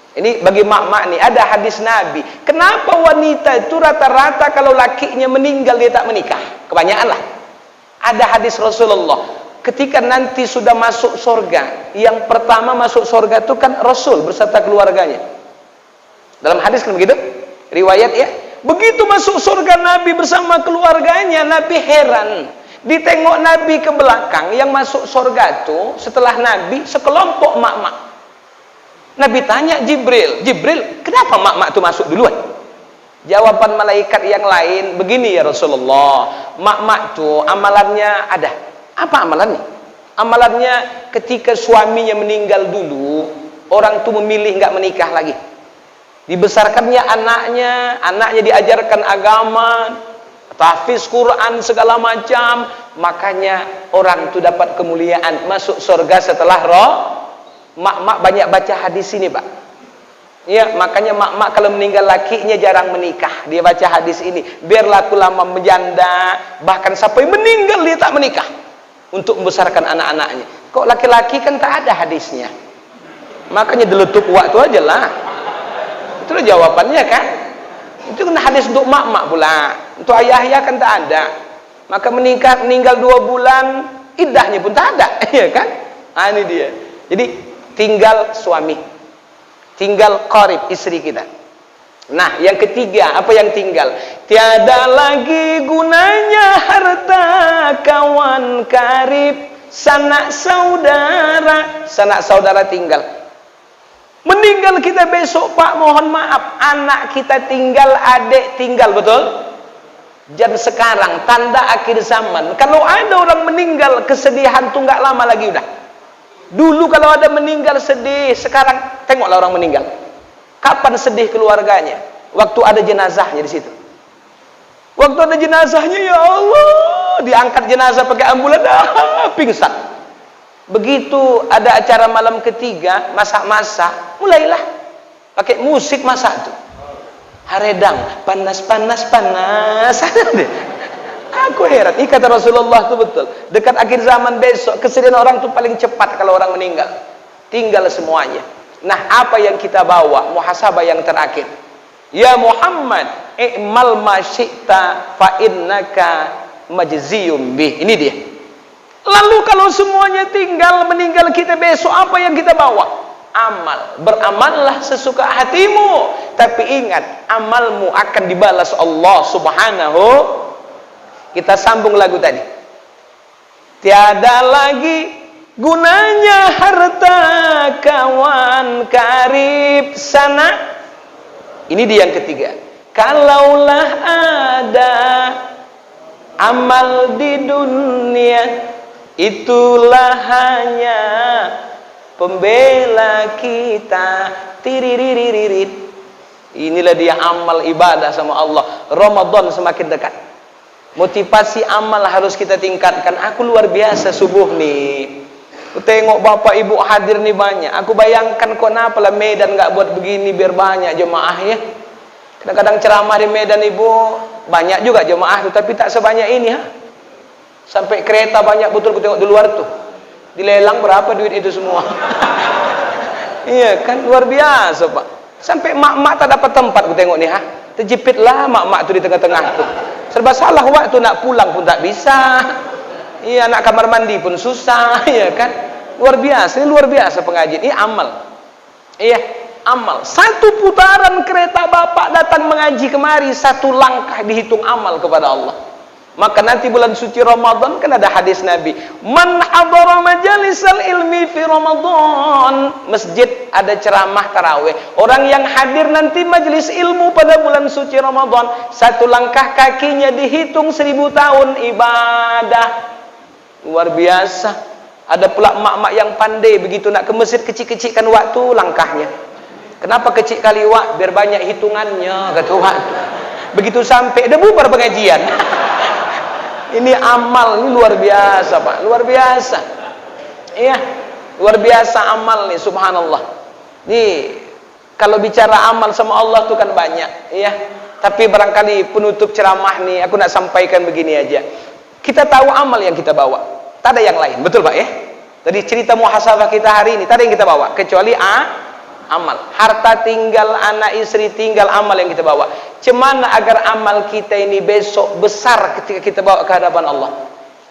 Ini bagi mak-mak nih, ada hadis Nabi. Kenapa wanita itu rata-rata kalau lakinya meninggal dia tak menikah? Kebanyakan lah. Ada hadis Rasulullah. Ketika nanti sudah masuk surga, yang pertama masuk surga itu kan Rasul beserta keluarganya. Dalam hadis kan begitu? Riwayat ya. Begitu masuk surga Nabi bersama keluarganya, Nabi heran. Ditengok Nabi ke belakang, yang masuk surga itu setelah Nabi sekelompok mak-mak. Nabi tanya Jibril, Jibril, kenapa mak-mak itu masuk duluan? Jawaban malaikat yang lain, begini ya Rasulullah, mak-mak itu amalannya ada. Apa amalannya? Amalannya ketika suaminya meninggal dulu, orang itu memilih nggak menikah lagi. Dibesarkannya anaknya diajarkan agama, tahfiz Quran segala macam, makanya orang itu dapat kemuliaan masuk surga setelah roh. Mak-mak banyak baca hadis ini, Pak. Ya, makanya mak-mak kalau meninggal lakinya jarang menikah. Dia baca hadis ini, biar laku lama menjanda, bahkan sampai meninggal dia tak menikah untuk membesarkan anak-anaknya. Kok laki-laki kan tak ada hadisnya. Makanya deletup waktu aja lah. Itulah jawabannya kan. Itu kan hadis untuk mak-mak pula. Untuk ayah-ayah kan tak ada. Maka meninggal 2 bulan, iddahnya pun tak ada, ya kan? Nah, ini dia. Jadi tinggal suami, tinggal qarib istri kita. Nah, yang ketiga, apa yang tinggal? Tiada lagi gunanya harta kawan karib, sanak saudara tinggal. Meninggal kita besok, Pak, mohon maaf, anak kita tinggal, adik tinggal, betul? Jam sekarang tanda akhir zaman. Kalau ada orang meninggal, kesedihan tuh nggak lama lagi udah. Dulu kalau ada meninggal sedih, sekarang tengoklah orang meninggal. Kapan sedih keluarganya? Waktu ada jenazahnya di situ. Waktu ada jenazahnya, ya Allah, diangkat jenazah pakai ambulan, pingsan. Begitu ada acara malam ketiga, masak-masak, mulailah pakai musik masak tuh. Haredang, panas. Aku heran, ini kata Rasulullah itu betul. Dekat akhir zaman besok, kesedihan orang itu paling cepat kalau orang meninggal. Tinggal semuanya. Nah, apa yang kita bawa? Muhasabah yang terakhir. Ya Muhammad, i'mal ma syi'ta fa innaka majziyum bih. Ini dia. Lalu kalau semuanya tinggal, meninggal kita besok, apa yang kita bawa? Amal. Beramallah sesuka hatimu, tapi ingat, amalmu akan dibalas Allah Subhanahu. Kita sambung lagu tadi. Tiada lagi gunanya harta kawan karib sana. Ini dia yang ketiga. Kalaulah ada amal di dunia, itulah hanya pembela kita. Tiririririt. Inilah dia amal ibadah sama Allah. Ramadan semakin dekat. Motivasi amal harus kita tingkatkan. Aku luar biasa subuh nih. Aku tengok bapak ibu hadir nih banyak. Aku bayangkan kok kenapa lah Medan nggak buat begini biar banyak jemaah ya. Kadang-kadang ceramah di Medan ibu banyak juga jemaah tuh, tapi tak sebanyak ini ha. Sampai kereta banyak betul, aku tengok di luar tuh. Dilelang berapa duit itu semua. Iya kan, luar biasa Pak. Sampai mak-mak tak dapat tempat aku tengok nih ha. Terjepitlah mak-mak tuh di tengah-tengah tuh. Serba salah waktu nak pulang pun tak bisa. Iya, nak kamar mandi pun susah, ya kan? Luar biasa, ini luar biasa pengajian. Ini amal. Iya, amal. Satu putaran kereta bapak datang mengaji kemari, satu langkah dihitung amal kepada Allah. Maka nanti bulan suci Ramadan kan ada hadis Nabi, man hadara majalisal ilmi fi Ramadan, masjid ada ceramah tarawih, orang yang hadir nanti majelis ilmu pada bulan suci Ramadan, satu langkah kakinya dihitung 1000 tahun ibadah. Luar biasa. Ada pula mak-mak yang pandai, begitu nak ke masjid kecil-kecilkan waktu langkahnya. Kenapa kecil kali wak? Biar banyak hitungannya, kata waktu. Begitu sampai ada bubar pengajian. Ini amal, ini luar biasa Pak, luar biasa. Iya, luar biasa amal nih, subhanallah. Nih, kalau bicara amal sama Allah tuh kan banyak, iya. Tapi barangkali penutup ceramah nih, aku nak sampaikan begini aja. Kita tahu amal yang kita bawa, tak ada yang lain, betul Pak ya? Tadi cerita muhasabah kita hari ini, tadi yang kita bawa, kecuali amal. Harta tinggal, anak istri tinggal, amal yang kita bawa. Cemana agar amal kita ini besok besar ketika kita bawa ke hadapan Allah?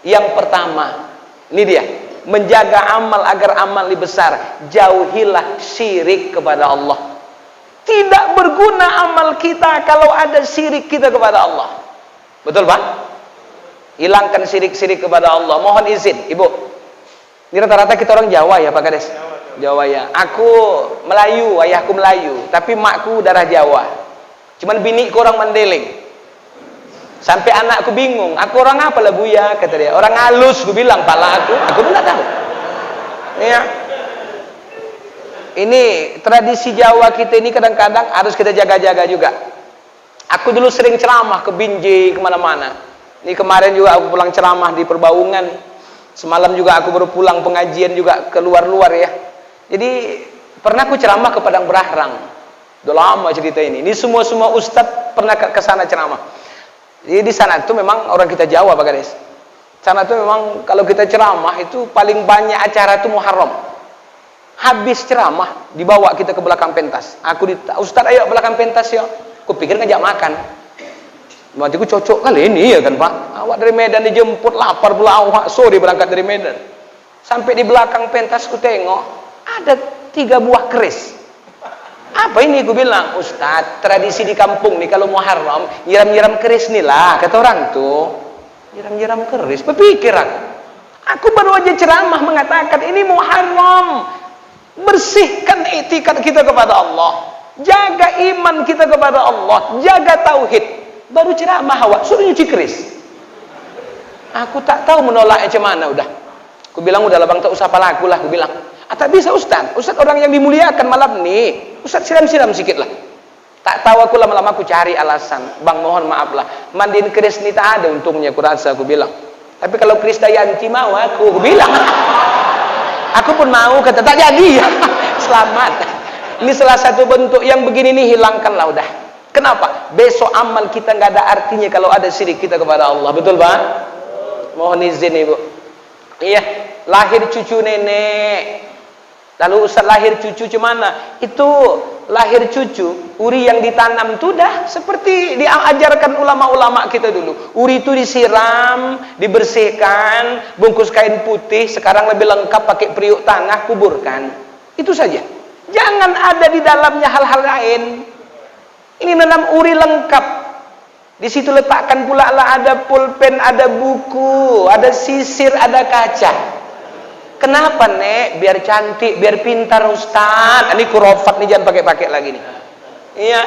Yang pertama, ini dia, menjaga amal agar amal ini besar. Jauhilah syirik kepada Allah. Tidak berguna amal kita kalau ada syirik kita kepada Allah. Betul Pak? Hilangkan syirik-syirik kepada Allah. Mohon izin Ibu, ini rata-rata kita orang Jawa ya Pak Kades? Jawa ya. Aku Melayu, ayahku Melayu, tapi makku darah Jawa. Cuman biniku orang Mandeling. Sampai anakku bingung, aku orang apa lah Buya? Kata dia, orang halus. Gue bilang, pala aku pun tak tahu. Ya. Ini tradisi Jawa kita ini kadang-kadang harus kita jaga-jaga juga. Aku dulu sering ceramah ke Binjai, kemana-mana. Ini kemarin juga aku pulang ceramah di Perbaungan. Semalam juga aku baru pulang pengajian juga ke luar-luar ya. Jadi pernah aku ceramah ke Padang Berahrang. Udah lama cerita ini. Ini semua ustadz pernah ke sana ceramah. Jadi di sana itu memang orang kita Jawa Pak Kades. Sana itu memang kalau kita ceramah itu paling banyak acara itu Muharram. Habis ceramah dibawa kita ke belakang pentas. Aku ustadz ayo belakang pentas ya. Aku pikir ngajak makan. Berarti aku cocok kali ini ya kan Pak. Awak dari Medan dijemput, lapar pula awak, sore berangkat dari Medan. Sampai di belakang pentas ku tengok ada 3 buah keris. Apa ini? Aku bilang, Ustadz, tradisi di kampung nih kalau Muharram nyiram-nyiram keris nih lah, kata orang tuh. Nyiram-nyiram keris. Berpikir aku baru aja ceramah mengatakan ini Muharram. Bersihkan etikat kita kepada Allah, jaga iman kita kepada Allah, jaga tauhid. Baru ceramah awak suruh nyuci keris. Aku tak tahu menolaknya macam mana udah. Aku bilang udahlah bang, tak usah palaku lah. Aku bilang, tak bisa Ustaz. Ustaz orang yang dimuliakan malam nih. Ustaz siram-siram sikit lah. Tak tahu aku lama-lama aku cari alasan. Bang mohon maaf lah, mandiin keris ini tak ada untungnya aku rasa. Aku bilang, tapi kalau keris Dayanti mau aku bilang. Aku pun mau, kata tak jadi. Selamat. Ini salah satu bentuk yang begini nih, hilangkanlah udah. Kenapa? Besok amal kita nggak ada artinya kalau ada syirik kita kepada Allah. Betul Pak? Mohon izin Ibu. Iya, lahir cucu nenek. Lalu Ustaz lahir cucu cemana? Itu lahir cucu, uri yang ditanam itu dah seperti diajarkan ulama-ulama kita dulu. Uri itu disiram, dibersihkan, bungkus kain putih, sekarang lebih lengkap pakai periuk tanah, kuburkan. Itu saja. Jangan ada di dalamnya hal-hal lain. Ini nanam uri lengkap. Di situ letakkan pula lah ada pulpen, ada buku, ada sisir, ada kaca. Kenapa Nek? Biar cantik, biar pintar Ustaz. Ini kurofat nih, jangan pakai-pakai lagi nih. Iya,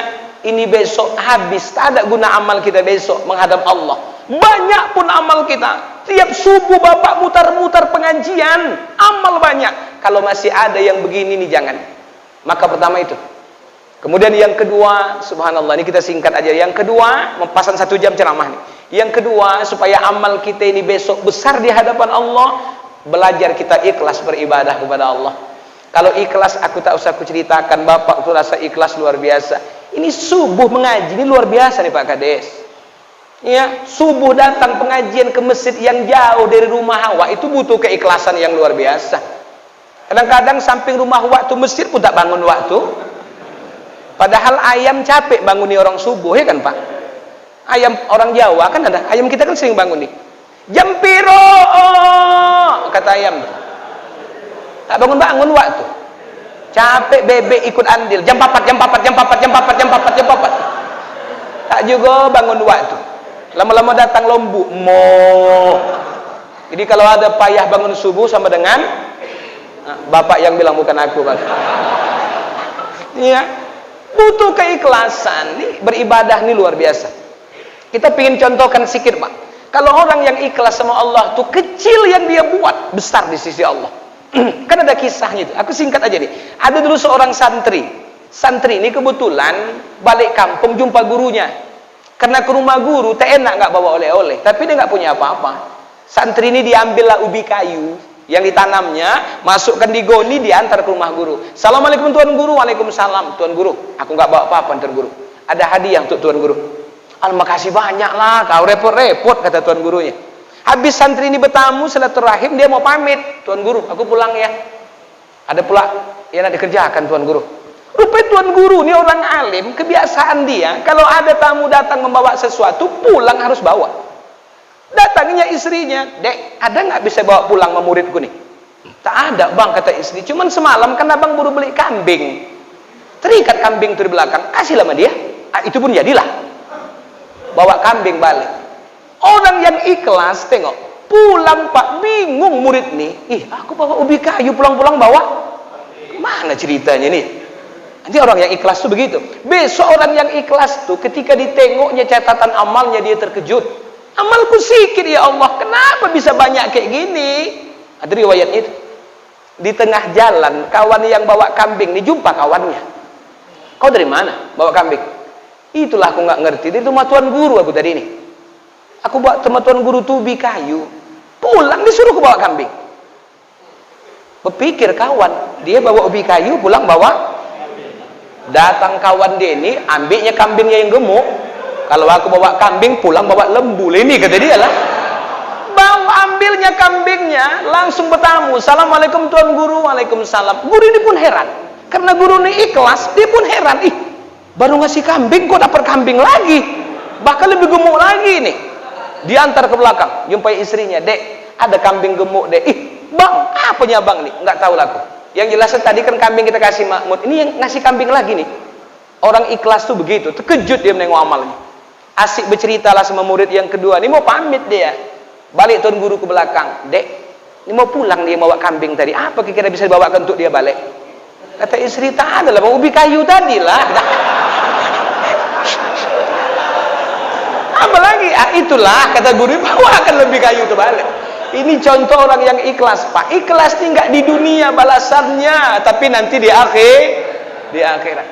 ini besok habis. Tak ada guna amal kita besok menghadap Allah. Banyak pun amal kita. Tiap subuh Bapak mutar-mutar pengajian, amal banyak. Kalau masih ada yang begini nih jangan. Maka pertama itu. Kemudian yang kedua, subhanallah, ini kita singkat aja. Yang kedua, mempasan 1 jam ceramah nih. Yang kedua, supaya amal kita ini besok besar di hadapan Allah, belajar kita ikhlas beribadah kepada Allah. Kalau ikhlas aku tak usah aku ceritakan, Bapak tuh rasa ikhlas luar biasa. Ini subuh mengaji, ini luar biasa nih Pak Kades. Ya, subuh datang pengajian ke masjid yang jauh dari rumah awak, itu butuh keikhlasan yang luar biasa. Kadang-kadang samping rumah awak tuh masjid pun tak bangun waktu. Padahal ayam capek banguni orang subuh ya kan Pak? Ayam orang Jawa kan ada, ayam kita kan sering bangun nih. Jam piro kata ayam. Tak bangun-bangun waktu. Capek bebek ikut andil. Jam 4. Tak juga bangun waktu. Lama-lama datang lombu. Jadi kalau ada payah bangun subuh sama dengan Bapak yang bilang, bukan aku Pak. Iya. Butuh keikhlasan nih, beribadah nih luar biasa. Kita ingin contohkan sedikit Pak. Kalau orang yang ikhlas sama Allah tuh, kecil yang dia buat besar di sisi Allah. Kan ada kisahnya itu. Aku singkat aja nih. Ada dulu seorang santri. Santri ini kebetulan balik kampung jumpa gurunya. Karena ke rumah guru tak enak nggak bawa oleh-oleh, tapi dia nggak punya apa-apa. Santri ini diambillah ubi kayu yang ditanamnya, masukkan di goni, diantar ke rumah guru. Assalamualaikum Tuan Guru. Waalaikumsalam Tuan Guru. Aku nggak bawa apa-apa Tuan Guru. Ada hadiah untuk Tuan Guru. Makasih banyak lah, kau repot-repot, kata Tuan Gurunya. Habis santri ini bertamu silaturahim, dia mau pamit, Tuan Guru, aku pulang ya. Ada pula yang nak dikerjakan Tuan Guru. Rupanya Tuan Guru ini orang alim, kebiasaan dia kalau ada tamu datang membawa sesuatu, pulang harus bawa. Datangnya istrinya, "Dek, ada nggak bisa bawa pulang sama muridku nih?" "Tak ada bang," kata istri, "cuman semalam kan abang baru beli kambing, terikat kambing itu di belakang, kasih sama dia." Itu pun jadilah, bawa kambing balik. Orang yang ikhlas, tengok, pulang Pak, bingung murid nih, aku bawa ubi kayu pulang-pulang bawa, mana ceritanya nih? Nanti orang yang ikhlas tuh begitu. Besok orang yang ikhlas tuh ketika ditengoknya catatan amalnya dia terkejut. Amalku sedikit ya Allah, kenapa bisa banyak kayak gini? Ada riwayat itu. Di tengah jalan, kawan yang bawa kambing nih jumpa kawannya. "Kau dari mana bawa kambing?" "Itulah aku nggak ngerti, itu rumah Tuan Guru aku tadi ini. Aku bawa sama Tuan Guru tuh ubi kayu. Pulang disuruh aku bawa kambing." Berpikir kawan, dia bawa ubi kayu, pulang bawa. Datang kawan dia ini, ambilnya kambingnya yang gemuk. "Kalau aku bawa kambing, pulang bawa lembu." Ini kata dia lah. Bawa ambilnya kambingnya, langsung bertamu. "Assalamualaikum Tuan Guru." "Waalaikumsalam." Guru ini pun heran. Karena guru ini ikhlas, dia pun heran. Baru ngasih kambing, kok dapat kambing lagi? Bahkan lebih gemuk lagi nih. Diantar ke belakang, jumpai istrinya. "Dek, ada kambing gemuk, Dek." "Bang, apanya bang nih?" "Nggak tahu lah aku. Yang jelas tadi kan kambing kita kasih makmud, ini yang ngasih kambing lagi nih." Orang ikhlas tuh begitu, terkejut dia menengok amalnya. Asik berceritalah sama murid yang kedua, ini mau pamit dia. Balik Tuan Guru ke belakang, "Dek, ini mau pulang dia bawa kambing tadi, apa kira-kira bisa dibawakan untuk dia balik?" Kata istri, "Tak ada lah, mau ubi kayu tadi lah." Apa lagi? Itulah kata guru, bawakan lebih kayu itu balik. Ini contoh orang yang ikhlas Pak. Ikhlas ini nggak di dunia balasannya, tapi nanti di akhirat.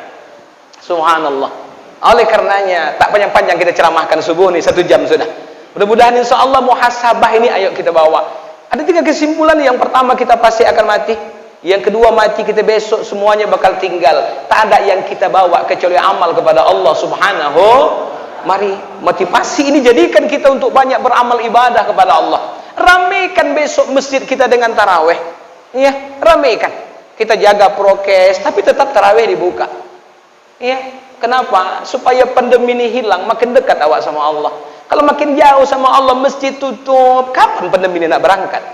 Subhanallah. Oleh karenanya tak panjang-panjang kita ceramahkan subuh nih, 1 jam sudah. Mudah-mudahan insya Allah muhasabah ini ayo kita bawa. Ada 3 kesimpulan. Yang pertama, kita pasti akan mati. Yang kedua, mati kita besok semuanya bakal tinggal. Tak ada yang kita bawa kecuali amal kepada Allah Subhanahu. Mari motivasi ini jadikan kita untuk banyak beramal ibadah kepada Allah. Ramaikan besok masjid kita dengan taraweh. Ya, ramaikan. Kita jaga prokes, tapi tetap taraweh dibuka. Ya, kenapa? Supaya pandemi ini hilang, makin dekat awak sama Allah. Kalau makin jauh sama Allah, masjid tutup, kapan pandemi ini nak berangkat?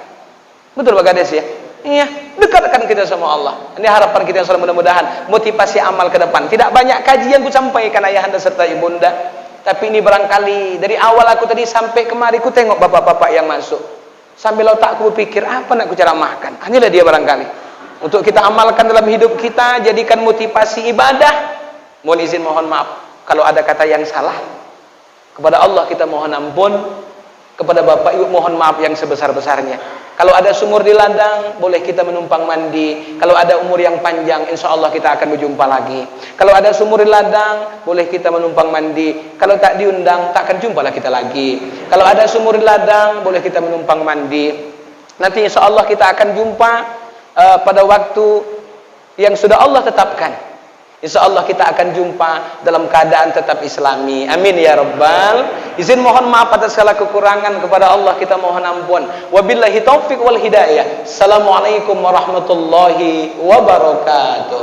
Betul Pak Kades ya? Iya, dekatkan kita sama Allah. Ini harapan kita yang selalu, mudah-mudahan motivasi amal ke depan. Tidak banyak kajian ku sampaikan ayahanda serta ibunda, tapi ini barangkali dari awal aku tadi sampai kemari ku tengok bapak-bapak yang masuk. Sambil otakku berpikir, apa nak ku ceramahkan? Inilah dia barangkali. Untuk kita amalkan dalam hidup kita, jadikan motivasi ibadah. Mohon izin, mohon maaf kalau ada kata yang salah. Kepada Allah kita mohon ampun. Kepada Bapak Ibu mohon maaf yang sebesar-besarnya. Kalau ada sumur di ladang, boleh kita menumpang mandi. Kalau ada umur yang panjang, insya Allah kita akan berjumpa lagi. Kalau ada sumur di ladang, boleh kita menumpang mandi. Kalau tak diundang, tak akan jumpalah kita lagi. Kalau ada sumur di ladang, boleh kita menumpang mandi. Nanti insya Allah kita akan jumpa pada waktu yang sudah Allah tetapkan. Insya Allah kita akan jumpa dalam keadaan tetap islami. Amin ya rabbal. Izin mohon maaf atas segala kekurangan, kepada Allah kita mohon ampun. Wabillahi taufiq wal hidayah. Assalamualaikum warahmatullahi wabarakatuh.